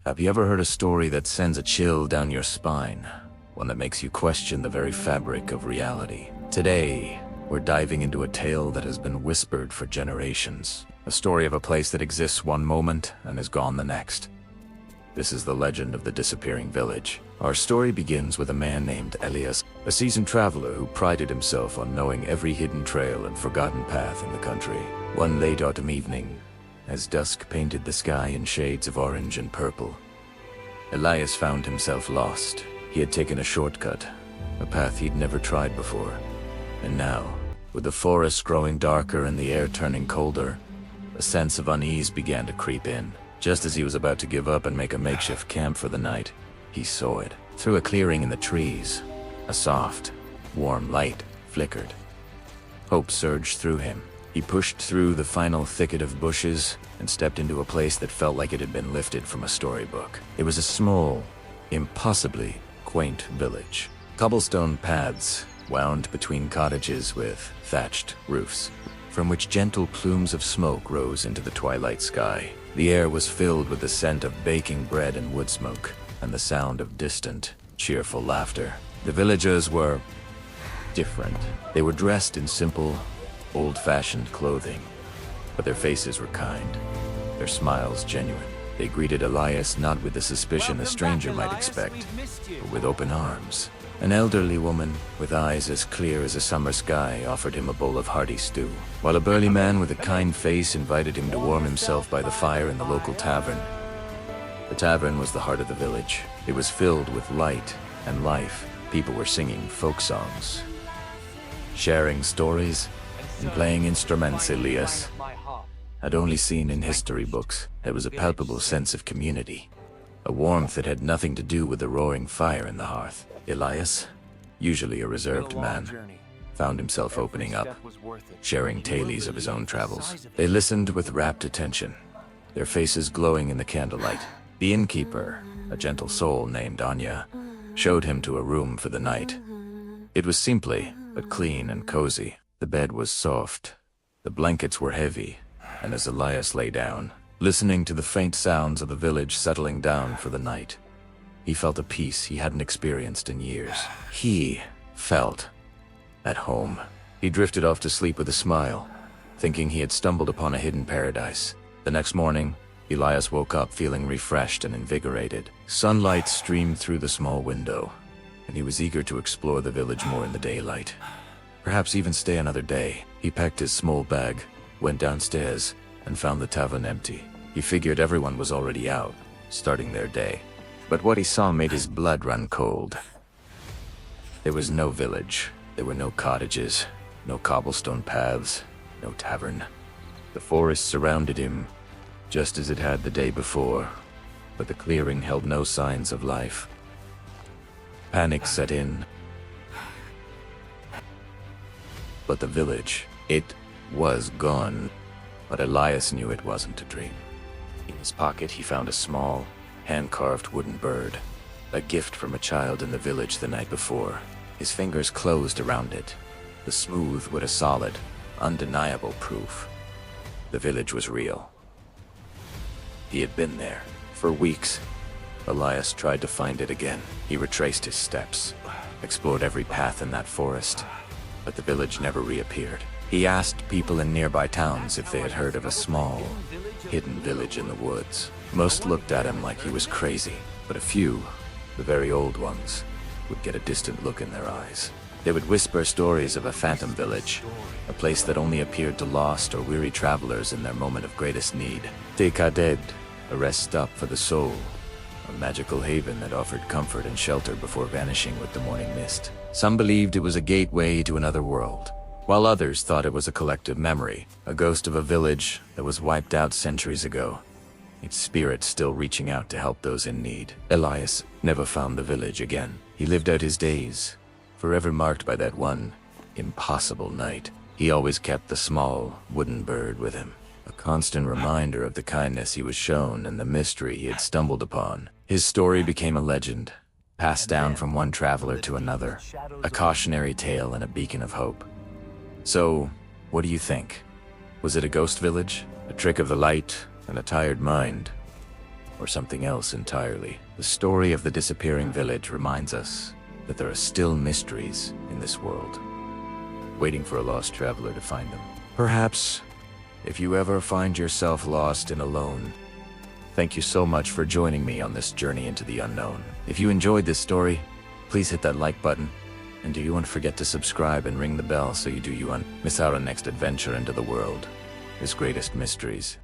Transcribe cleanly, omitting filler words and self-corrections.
Have you ever heard a story that sends a chill down your spine? One that makes you question the very fabric of reality? Today, we're diving into a tale that has been whispered for generations. A story of a place that exists one moment and is gone the next. This is the legend of the disappearing village. Our story begins with a man named Elias, a seasoned traveler who prided himself on knowing every hidden trail and forgotten path in the country. One late autumn evening, as dusk painted the sky in shades of orange and purple, Elias found himself lost. He had taken a shortcut, a path he'd never tried before. And now, with the forest growing darker and the air turning colder, a sense of unease began to creep in. Just as he was about to give up and make a makeshift camp for the night, he saw it. Through a clearing in the trees, a soft, warm light flickered. Hope surged through him. He pushed through the final thicket of bushes and stepped into a place that felt like it had been lifted from a storybook. It was a small, impossibly quaint village. Cobblestone paths wound between cottages with thatched roofs, from which gentle plumes of smoke rose into the twilight sky. The air was filled with the scent of baking bread and wood smoke, and the sound of distant, cheerful laughter. The villagers were different. They were dressed in simple, old-fashioned clothing, but their faces were kind, their smiles genuine. They greeted Elias not with the suspicion a stranger might expect, but with open arms. An elderly woman, with eyes as clear as a summer sky, offered him a bowl of hearty stew, while a burly man with a kind face invited him to warm himself by the fire in the local tavern. The tavern was the heart of the village. It was filled with light and life. People were singing folk songs, sharing stories, and playing instruments Elias had only seen in history books. There was a palpable sense of community, a warmth that had nothing to do with the roaring fire in the hearth. Elias, usually a reserved man, found himself opening up, sharing tales of his own travels. They listened with rapt attention, their faces glowing in the candlelight. The innkeeper, a gentle soul named Anya, showed him to a room for the night. It was simply, but clean and cozy. The bed was soft, the blankets were heavy, and as Elias lay down, listening to the faint sounds of the village settling down for the night, he felt a peace he hadn't experienced in years. He felt at home. He drifted off to sleep with a smile, thinking he had stumbled upon a hidden paradise. The next morning, Elias woke up feeling refreshed and invigorated. Sunlight streamed through the small window, and he was eager to explore the village more in the daylight. Perhaps even stay another day. He packed his small bag, went downstairs, and found the tavern empty. He figured everyone was already out, starting their day. But what he saw made his blood run cold. There was no village. There were no cottages, no cobblestone paths, no tavern. The forest surrounded him, just as it had the day before, but the clearing held no signs of life. Panic set in. But the village, it was gone. But Elias knew it wasn't a dream. In his pocket he found a small, hand-carved wooden bird, a gift from a child in the village the night before. His fingers closed around it, the smooth with a solid, undeniable proof. The village was real. He had been there. For weeks, Elias tried to find it again. He retraced his steps, explored every path in that forest, but the village never reappeared. He asked people in nearby towns if they had heard of a small, hidden village in the woods. Most looked at him like he was crazy, but a few, the very old ones, would get a distant look in their eyes. They would whisper stories of a phantom village, a place that only appeared to lost or weary travelers in their moment of greatest need. Dekaded, a rest stop for the soul, a magical haven that offered comfort and shelter before vanishing with the morning mist. Some believed it was a gateway to another world, while others thought it was a collective memory, a ghost of a village that was wiped out centuries ago, its spirit still reaching out to help those in need. Elias never found the village again. He lived out his days, forever marked by that one impossible night. He always kept the small, wooden bird with him, a constant reminder of the kindness he was shown and the mystery he had stumbled upon. His story became a legend, passed down from one traveler to another, a cautionary tale and a beacon of hope. So, what do you think? Was it a ghost village? A trick of the light and a tired mind? or something else entirely. The story of the disappearing village reminds us that there are still mysteries in this world, waiting for a lost traveler to find them. Perhaps, if you ever find yourself lost and alone, thank you so much for joining me on this journey into the unknown. If you enjoyed this story, please hit that like button, and do you want to forget to subscribe and ring the bell so you miss out on next adventure into the world, its greatest mysteries.